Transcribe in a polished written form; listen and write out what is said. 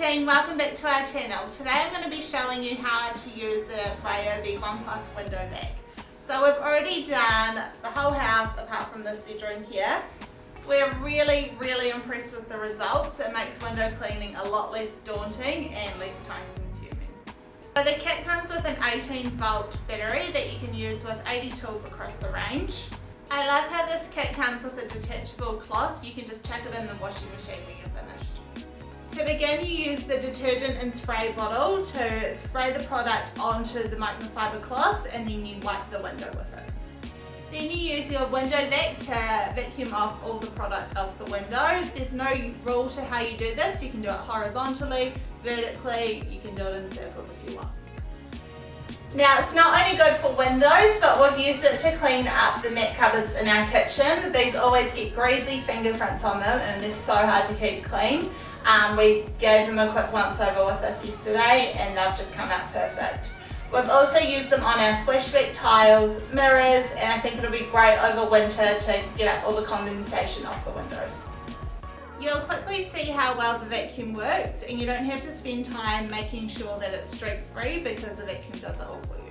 team, welcome back to our channel. Today I'm going to be showing you how to use the Ryobi ONE+ Window Vac. So we've already done the whole house apart from this bedroom here. We're really impressed with the results. It makes window cleaning a lot less daunting and less time consuming. So the kit comes with an 18-volt battery that you can use with 80 tools across the range. I love how this kit comes with a detachable cloth. You can just chuck it in the washing machine when you're finished. To begin, you use the detergent and spray bottle to spray the product onto the microfibre cloth, and then you wipe the window with it. Then you use your window vac to vacuum off all the product off the window. There's no rule to how you do this. You can do it horizontally, vertically, you can do it in circles if you want. Now, it's not only good for windows, but we've used it to clean up the mat cupboards in our kitchen. These always get greasy fingerprints on them and they're so hard to keep clean. We gave them a quick once over with this yesterday and they've just come out perfect. We've also used them on our splashback tiles, mirrors, and I think it'll be great over winter to get up all the condensation off the windows. You'll quickly see how well the vacuum works, and you don't have to spend time making sure that it's streak free because the vacuum does it all for you.